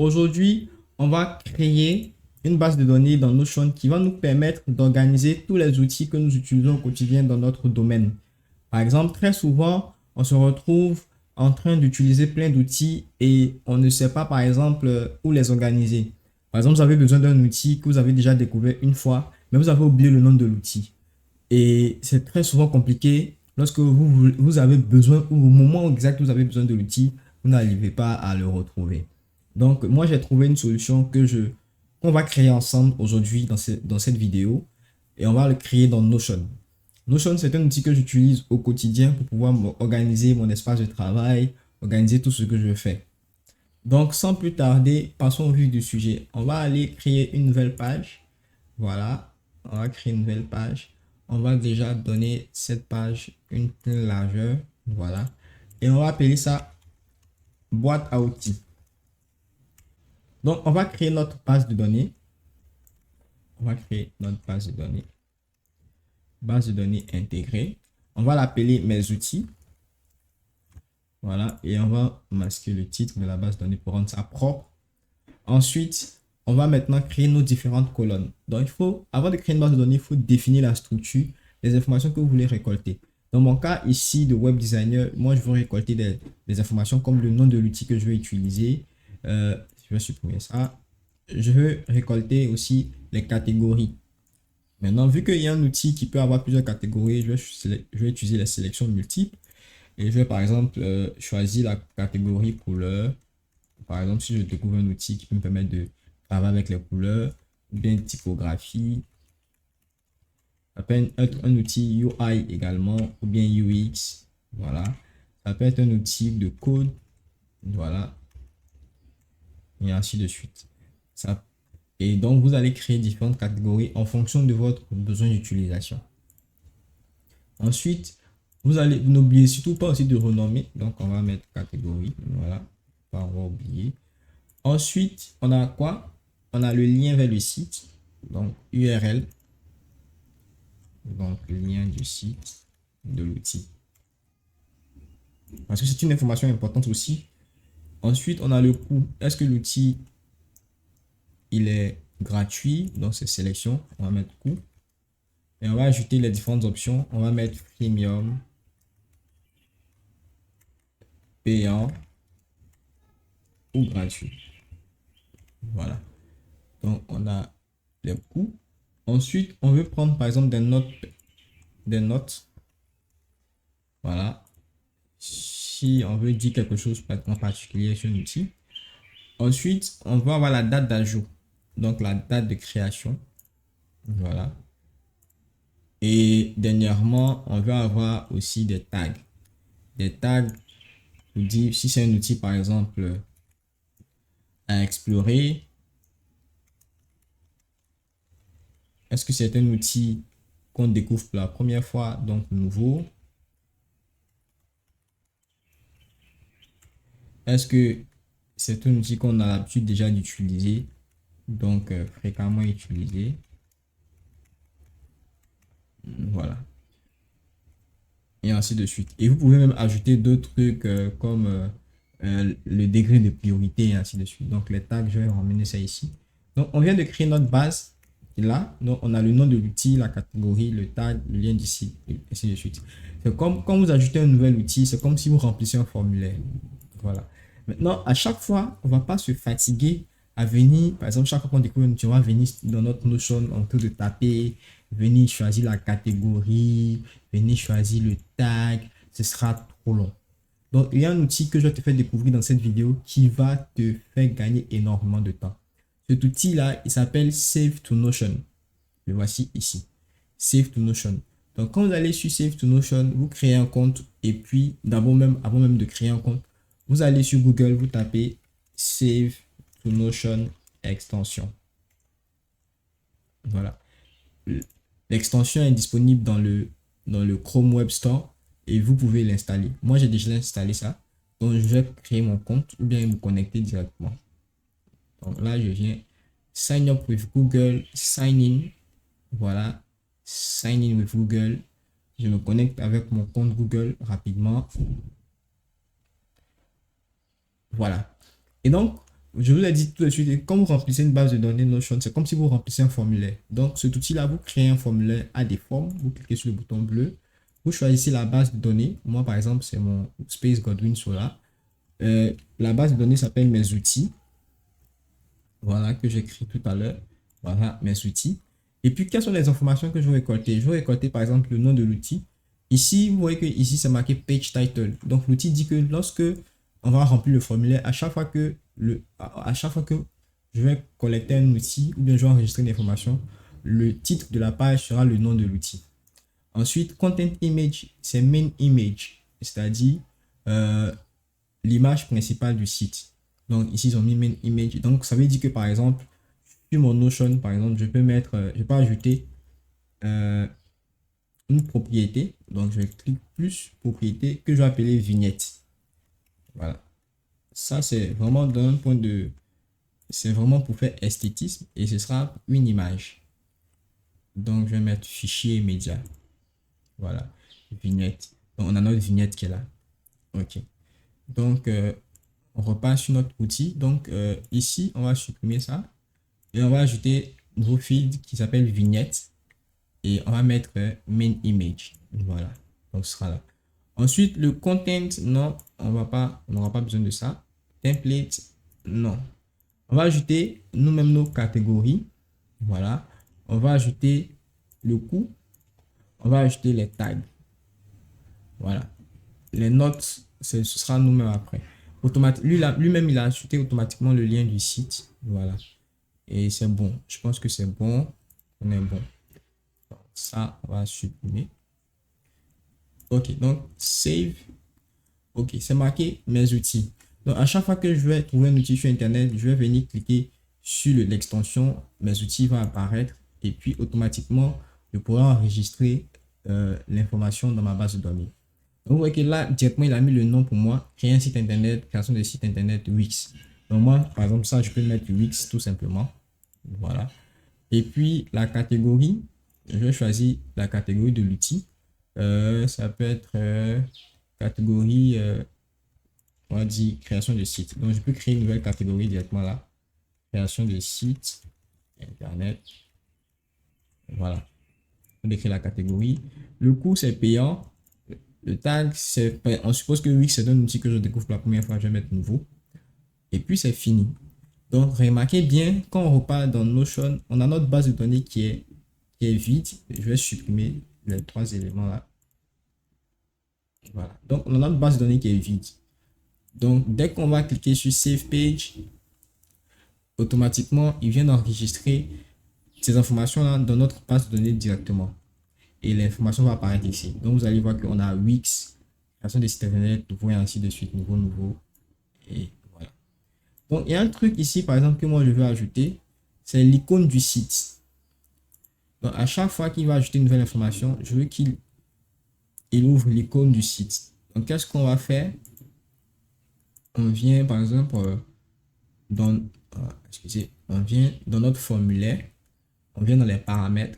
aujourd'hui, on va créer une base de données dans Notion qui va nous permettre d'organiser tous les outils que nous utilisons au quotidien dans notre domaine. Par exemple, très souvent, on se retrouve en train d'utiliser plein d'outils et on ne sait pas, par exemple, où les organiser. Par exemple, vous avez besoin d'un outil que vous avez déjà découvert une fois, mais vous avez oublié le nom de l'outil. Et c'est très souvent compliqué lorsque vous avez besoin, ou au moment exact où vous avez besoin de l'outil, vous n'arrivez pas à le retrouver. Donc, moi, j'ai trouvé une solution qu'on va créer ensemble aujourd'hui dans cette vidéo. Et on va le créer dans Notion. Notion, c'est un outil que j'utilise au quotidien pour pouvoir organiser mon espace de travail, organiser tout ce que je fais. Donc, sans plus tarder, passons au vif du sujet. On va aller créer une nouvelle page. Voilà, on va créer une nouvelle page. On va déjà donner cette page une telle largeur. Voilà. Et on va appeler ça boîte à outils. Donc, on va créer notre base de données. On va créer notre base de données. Base de données intégrée. On va l'appeler mes outils. Voilà. Et on va masquer le titre de la base de données pour rendre ça propre. Ensuite, on va maintenant créer nos différentes colonnes. Donc, avant de créer une base de données, il faut définir la structure, les informations que vous voulez récolter. Dans mon cas ici de web designer, moi, je veux récolter des informations comme le nom de l'outil que je vais utiliser. Je vais supprimer ça. Je veux récolter aussi les catégories. Maintenant, vu qu'il y a un outil qui peut avoir plusieurs catégories, je vais utiliser la sélection multiple. Et je vais par exemple choisir la catégorie couleur. Par exemple, si je découvre un outil qui peut me permettre de travailler avec les couleurs, ou bien typographie, ça peut être un outil UI également, ou bien UX, voilà. Ça peut être un outil de code, voilà, et ainsi de suite. Et donc, vous allez créer différentes catégories en fonction de votre besoin d'utilisation. Ensuite, vous n'oubliez surtout pas aussi de renommer. Donc, on va mettre catégorie, voilà, on va oublier. Ensuite, on a quoi? On a le lien vers le site, donc URL, donc le lien du site de l'outil. Parce que c'est une information importante aussi. Ensuite, on a le coût. Est-ce que l'outil, il est gratuit? Donc, c'est sélection. On va mettre coût. Et on va ajouter les différentes options. On va mettre premium, payant ou gratuit. Voilà. Donc, on a les coûts. Ensuite, on veut prendre par exemple des notes. Voilà. Si on veut dire quelque chose en particulier sur un outil. Ensuite, on va avoir la date d'ajout. Donc, la date de création. Voilà. Et dernièrement, on va avoir aussi des tags. Des tags pour dire si c'est un outil, par exemple, à explorer. Est-ce que c'est un outil qu'on découvre pour la première fois, donc nouveau? Est-ce que c'est un outil qu'on a l'habitude déjà d'utiliser, donc fréquemment utilisé? Voilà. Et ainsi de suite. Et vous pouvez même ajouter d'autres trucs comme le degré de priorité et ainsi de suite. Donc les tags, je vais ramener ça ici. Donc on vient de créer notre base. Et là, donc, on a le nom de l'outil, la catégorie, le tag, le lien du site, et ainsi de suite. C'est comme quand vous ajoutez un nouvel outil, c'est comme si vous remplissez un formulaire. Voilà. Maintenant, à chaque fois, on ne va pas se fatiguer à venir, par exemple, chaque fois qu'on découvre un outil, on va venir dans notre Notion en train de taper, venir choisir la catégorie, venir choisir le tag, ce sera trop long. Donc, il y a un outil que je vais te faire découvrir dans cette vidéo qui va te faire gagner énormément de temps. Cet outil-là, il s'appelle Save to Notion. Le voici ici. Save to Notion. Donc, quand vous allez sur Save to Notion, vous créez un compte et puis, avant même de créer un compte, vous allez sur Google, vous tapez Save to Notion extension. Voilà. L'extension est disponible dans le Chrome Web Store et vous pouvez l'installer. Moi, j'ai déjà installé ça. Donc, je vais créer mon compte ou bien me connecter directement. Donc là, je viens sign up with Google, sign in. Voilà, sign in with Google. Je me connecte avec mon compte Google rapidement. Voilà. Et donc, je vous ai dit tout de suite, quand vous remplissez une base de données Notion, c'est comme si vous remplissez un formulaire. Donc, cet outil-là, vous créez un formulaire à des formes. Vous cliquez sur le bouton bleu. Vous choisissez la base de données. Moi, par exemple, c'est mon Space Godwin Solar. La base de données s'appelle mes outils. Voilà, que j'ai écrit tout à l'heure. Voilà, mes outils. Et puis, quelles sont les informations que je vais récolter? Je vais récolter, par exemple, le nom de l'outil. Ici, vous voyez que ici, c'est marqué Page Title. Donc, l'outil dit que lorsque on va remplir le formulaire, à chaque fois que je vais collecter un outil ou bien je vais enregistrer une information, le titre de la page sera le nom de l'outil. Ensuite, Content Image, c'est Main Image, c'est-à-dire l'image principale du site. Donc, ici, ils ont mis Main Image. Donc, ça veut dire que, par exemple, sur mon Notion, par exemple, je peux ajouter une propriété. Donc, je clique plus propriété que je vais appeler vignette. Voilà. Ça, c'est vraiment d'un point de... C'est vraiment pour faire esthétisme et ce sera une image. Donc, je vais mettre fichier média. Voilà. Vignette. Donc, on a notre vignette qui est là. OK. Donc, on repasse sur notre outil. Donc, ici, on va supprimer ça. Et on va ajouter un nouveau field qui s'appelle vignette. Et on va mettre main image. Voilà. Donc, ce sera là. Ensuite, le content, non, on n'aura pas besoin de ça. Template, non. On va ajouter nous-mêmes nos catégories. Voilà. On va ajouter le coût. On va ajouter les tags. Voilà. Les notes, ce sera nous-mêmes après. Lui-même, il a ajouté automatiquement le lien du site. Voilà. Et c'est bon. Je pense que c'est bon. On est bon. Donc, ça, on va supprimer. OK. Donc, save. OK. C'est marqué mes outils. Donc, à chaque fois que je vais trouver un outil sur Internet, je vais venir cliquer sur l'extension. Mes outils vont apparaître. Et puis, automatiquement, je pourrai enregistrer l'information dans ma base de données. Donc, vous voyez que là, directement, il a mis le nom pour moi. Créer un site Internet, création de site Internet, Wix. Donc, moi, par exemple, ça, je peux mettre Wix tout simplement. Voilà. Et puis, la catégorie, je vais choisir la catégorie de l'outil. Ça peut être catégorie, on va dire, création de site. Donc, je peux créer une nouvelle catégorie directement là. Création de site Internet. Voilà. On décrit la catégorie. Le coût, c'est payant. Le tag, on suppose que Wix, c'est un outil que je découvre pour la première fois. Je vais mettre nouveau. Et puis, c'est fini. Donc, remarquez bien, quand on repart dans Notion, on a notre base de données qui est vide. Je vais supprimer les trois éléments là. Voilà. Donc, on a notre base de données qui est vide. Donc, dès qu'on va cliquer sur Save Page, automatiquement, il vient d'enregistrer ces informations-là dans notre base de données directement. Et l'information va apparaître ici. Donc, vous allez voir qu'on a Wix, création de site internet, nouveau et ainsi de suite, nouveau. Et voilà. Donc, il y a un truc ici, par exemple, que moi, je veux ajouter. C'est l'icône du site. Donc, à chaque fois qu'il va ajouter une nouvelle information, je veux qu'il ouvre l'icône du site. Donc, qu'est-ce qu'on va faire? On vient, par exemple, on vient dans notre formulaire. On vient dans les paramètres.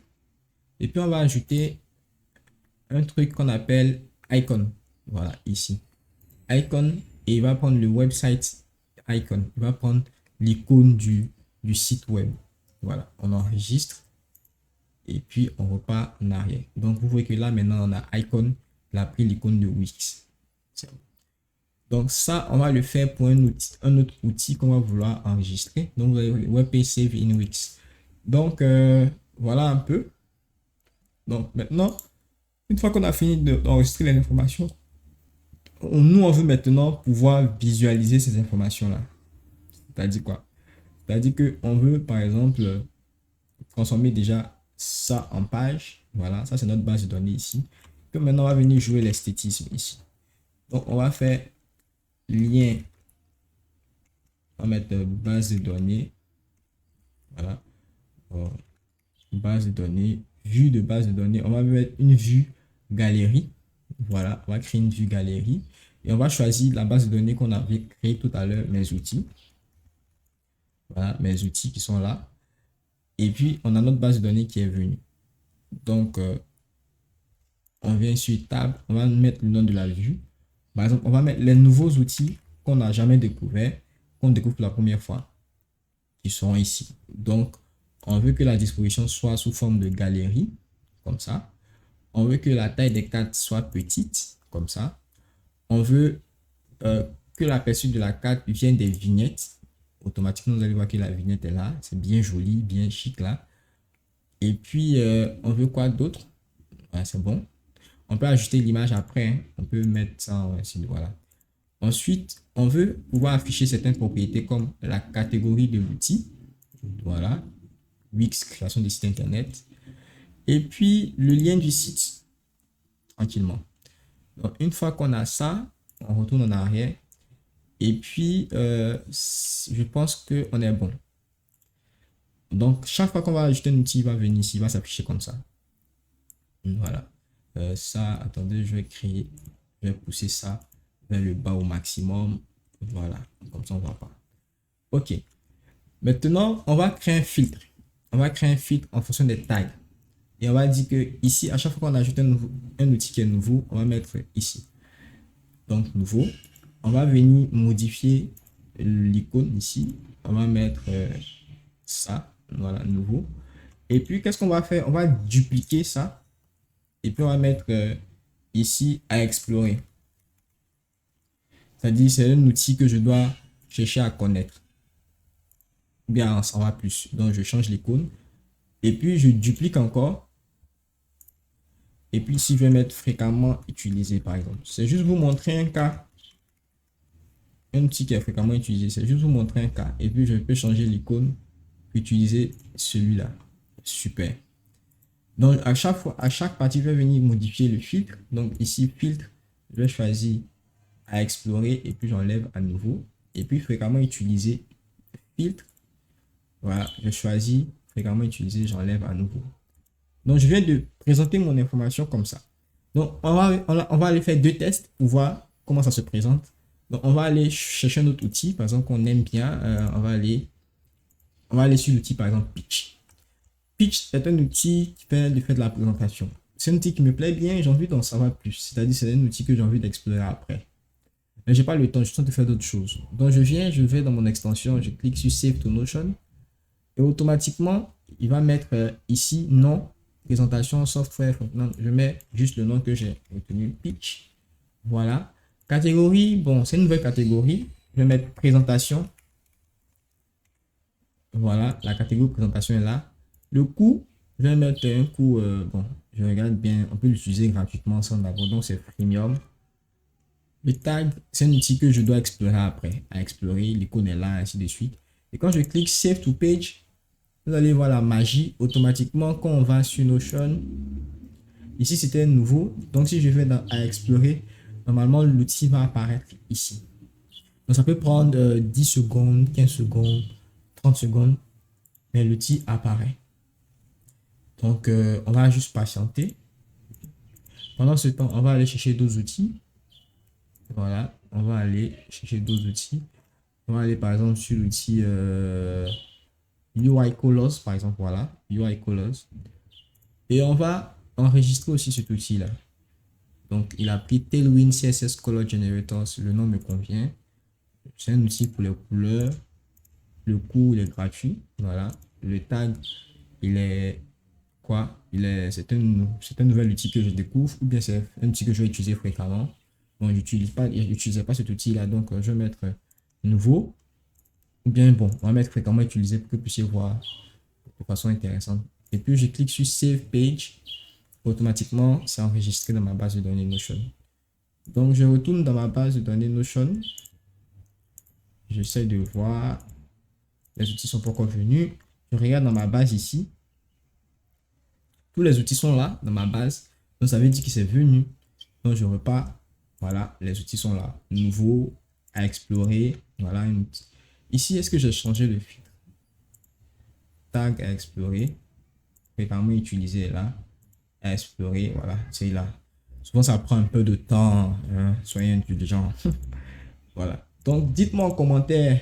Et puis, on va ajouter un truc qu'on appelle icon. Voilà, ici. Icon, et il va prendre le website icon. Il va prendre l'icône du site web. Voilà, on enregistre. Et puis, on repart en arrière. Donc, vous voyez que là, maintenant, on a icon. Il a pris l'icône de Wix. Donc, ça, on va le faire pour un autre outil qu'on va vouloir enregistrer. Donc, vous avez Web Page Save in Wix. Donc, voilà un peu. Donc, maintenant, une fois qu'on a fini d'enregistrer les informations, nous, on veut maintenant pouvoir visualiser ces informations-là. C'est-à-dire quoi? C'est-à-dire qu'on veut, par exemple, transformer déjà ça en page. Voilà, ça, c'est notre base de données ici. Que maintenant, on va venir jouer l'esthétisme ici. Donc, on va faire lien. On va mettre base de données. Voilà. Base de données. Vue de base de données. On va mettre une vue galerie. Voilà, on va créer une vue galerie. Et on va choisir la base de données qu'on avait créée tout à l'heure, mes outils. Voilà, mes outils qui sont là. Et puis, on a notre base de données qui est venue. Donc, on vient sur Tab, on va mettre le nom de la vue. Par exemple, on va mettre les nouveaux outils qu'on n'a jamais découvert, qu'on découvre pour la première fois, qui seront ici. Donc, on veut que la disposition soit sous forme de galerie, comme ça. On veut que la taille des cartes soit petite, comme ça. On veut que l'aperçu de la carte vienne des vignettes. Automatiquement, vous allez voir que la vignette est là. C'est bien joli, bien chic là. Et puis, on veut quoi d'autre? Ouais, c'est bon. On peut ajuster l'image après, hein. On peut mettre ça ainsi, voilà. Ensuite, on veut pouvoir afficher certaines propriétés comme la catégorie de l'outil. Voilà. Wix, création des sites internet. Et puis, le lien du site, tranquillement. Donc, une fois qu'on a ça, on retourne en arrière. Et puis, je pense qu'on est bon. Donc, chaque fois qu'on va ajouter un outil, il va venir ici, il va s'afficher comme ça. Voilà. Ça, attendez, je vais pousser ça vers le bas au maximum. Voilà. Comme ça, on ne voit pas. OK. Maintenant, on va créer un filtre. On va créer un filtre en fonction des tags. Et on va dire que ici, à chaque fois qu'on ajoute un outil qui est nouveau, on va mettre ici. Donc, nouveau. On va venir modifier l'icône ici. On va mettre ça. Voilà, nouveau. Et puis, qu'est-ce qu'on va faire? On va dupliquer ça. Et puis, on va mettre ici à explorer. C'est-à-dire, c'est un outil que je dois chercher à connaître. Ou bien en savoir plus. Donc, je change l'icône. Et puis, je duplique encore. Et puis, ici, je vais mettre fréquemment utilisé, par exemple. C'est juste vous montrer un cas. Un outil qui est fréquemment utilisé. C'est juste vous montrer un cas. Et puis, je peux changer l'icône. Utiliser celui-là. Super. Donc, à chaque fois, à chaque partie, je vais venir modifier le filtre. Donc, ici, filtre, je vais choisir à explorer et puis j'enlève à nouveau. Et puis, fréquemment utiliser filtre. Voilà, je choisis fréquemment utiliser, j'enlève à nouveau. Donc, je viens de présenter mon information comme ça. Donc, on va aller faire deux tests pour voir comment ça se présente. Donc, on va aller chercher un autre outil, par exemple, qu'on aime bien. On va aller sur l'outil, par exemple, Pitch. Pitch est un outil qui fait de la présentation. C'est un outil qui me plaît bien et j'ai envie d'en savoir plus. C'est-à-dire, c'est un outil que j'ai envie d'explorer après. Mais j'ai pas le temps, je suis en train de faire d'autres choses. Donc, je vais dans mon extension, je clique sur Save to Notion. Et automatiquement, il va mettre ici, nom, présentation, software. Non, je mets juste le nom que j'ai retenu, Pitch. Voilà. Catégorie, bon, c'est une nouvelle catégorie. Je vais mettre présentation. Voilà, la catégorie présentation est là. Le coût, je vais mettre un coût, bon, je regarde bien, on peut l'utiliser gratuitement sans d'abord, donc c'est premium. Le tag, c'est un outil que je dois explorer après, à explorer, l'icône est là, ainsi de suite. Et quand je clique Save to Page, vous allez voir la magie. Automatiquement, quand on va sur Notion, ici c'était nouveau. Donc, si je vais à explorer, normalement, l'outil va apparaître ici. Donc, ça peut prendre 10 secondes, 15 secondes, 30 secondes, mais l'outil apparaît. Donc, on va juste patienter. Pendant ce temps, on va aller chercher d'autres outils. Voilà, on va aller chercher d'autres outils. On va aller par exemple sur l'outil UI Colors, par exemple, voilà, UI Colors. Et on va enregistrer aussi cet outil-là. Donc, il a pris Tailwind CSS Color Generators, le nom me convient. C'est un outil pour les couleurs. Le coût, il est gratuit. Voilà. Le tag, il est quoi? C'est un nouvel outil que je découvre, ou bien c'est un outil que je vais utiliser fréquemment. Bon, je n'utilisais pas cet outil-là, donc je vais mettre nouveau. Ou bien, bon, on va mettre fréquemment utilisé pour que vous puissiez voir de façon intéressante. Et puis, je clique sur Save Page. Automatiquement, c'est enregistré dans ma base de données Notion. Donc, je retourne dans ma base de données Notion. J'essaie de voir. Les outils sont pas encore venus. Je regarde dans ma base ici. Tous les outils sont là dans ma base. Donc, ça veut dire que c'est venu. Donc, je repars. Voilà, les outils sont là. Nouveau, à explorer. Voilà. Ici, est-ce que j'ai changé le filtre? Tag à explorer. Fréquemment utilisé là. À explorer. Voilà, c'est là. Souvent, ça prend un peu de temps. Hein, soyez indulgents. Voilà. Donc, dites-moi en commentaire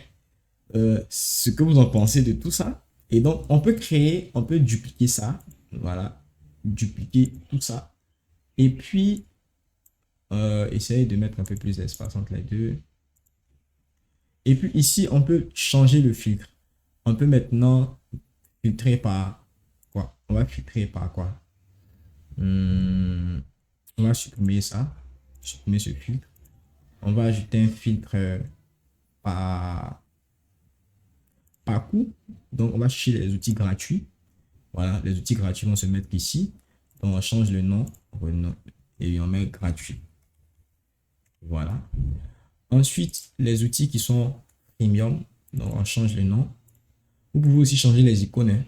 ce que vous en pensez de tout ça. Et donc, on peut dupliquer ça. Voilà. Dupliquer tout ça. Et puis, essayer de mettre un peu plus d'espace entre les deux. Et puis ici, on peut changer le filtre. On peut maintenant filtrer par quoi? On va filtrer par quoi? On va supprimer ça. Supprimer ce filtre. On va ajouter un filtre par, par coût. Donc, on va chercher les outils gratuits. Voilà, les outils gratuits vont se mettre ici. Donc, on change le nom, et on met gratuit. Voilà. Ensuite, les outils qui sont premium. Donc, on change le nom. Vous pouvez aussi changer les icônes.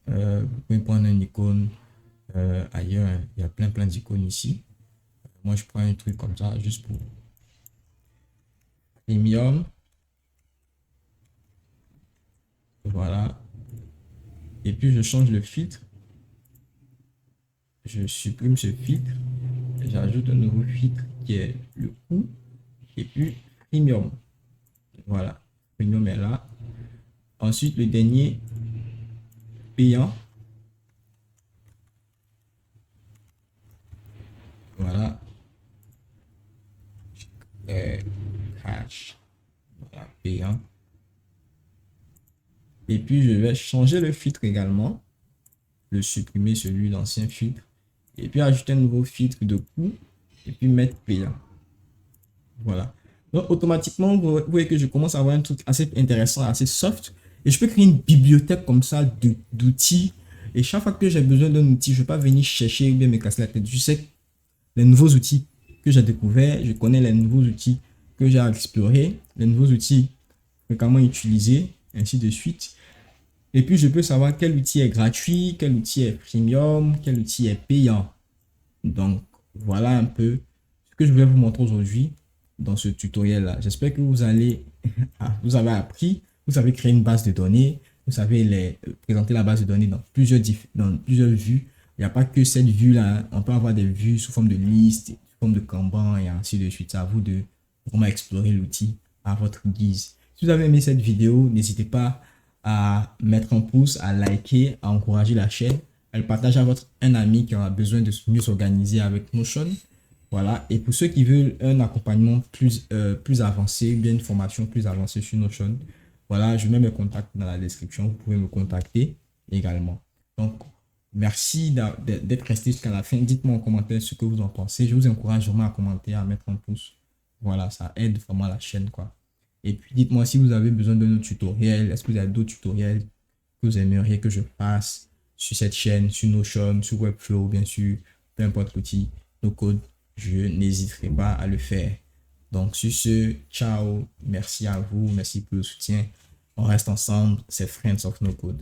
Vous pouvez prendre une icône ailleurs. Il y a plein d'icônes ici. Moi, je prends un truc comme ça, juste pour premium. Voilà. Et puis, je change le filtre. Je supprime ce filtre. J'ajoute un nouveau filtre qui est le coût. Et puis, premium. Voilà. Premium est là. Ensuite, le dernier, payant. Voilà. Cash. Voilà, payant. Et puis, je vais changer le filtre également. Le supprimer, celui d'ancien filtre. Et puis, ajouter un nouveau filtre de coût. Et puis, mettre payant. Voilà. Donc, automatiquement, vous voyez que je commence à avoir un truc assez intéressant, assez soft. Et je peux créer une bibliothèque comme ça d'outils. Et chaque fois que j'ai besoin d'un outil, je ne vais pas venir chercher ou bien me casser la tête. Je sais les nouveaux outils que j'ai découverts, je connais les nouveaux outils que j'ai explorés, les nouveaux outils comment utiliser, ainsi de suite. Et puis, je peux savoir quel outil est gratuit, quel outil est premium, quel outil est payant. Donc, voilà un peu ce que je voulais vous montrer aujourd'hui dans ce tutoriel-là. J'espère que vous allez, vous avez appris, vous savez créer une base de données, vous savez présenter la base de données dans plusieurs vues. Il n'y a pas que cette vue-là, hein. On peut avoir des vues sous forme de liste, sous forme de Kanban et ainsi de suite. C'est à vous de vraiment explorer l'outil à votre guise. Si vous avez aimé cette vidéo, n'hésitez pas à mettre un pouce, à liker, à encourager la chaîne, à le partager à un ami qui aura besoin de mieux s'organiser avec Notion. Voilà. Et pour ceux qui veulent un accompagnement plus avancé, bien une formation plus avancée sur Notion, voilà, je mets mes contacts dans la description. Vous pouvez me contacter également. Donc, merci d'être resté jusqu'à la fin. Dites-moi en commentaire ce que vous en pensez. Je vous encourage vraiment à commenter, à mettre un pouce. Voilà, ça aide vraiment la chaîne, quoi. Et puis, dites-moi si vous avez besoin d'un autre tutoriel. Est-ce que vous avez d'autres tutoriels que vous aimeriez que je fasse sur cette chaîne, sur Notion, sur Webflow, bien sûr, peu importe l'outil, nos codes, je n'hésiterai pas à le faire. Donc, sur ce, ciao, merci à vous, merci pour le soutien. On reste ensemble, c'est Friends of No Code.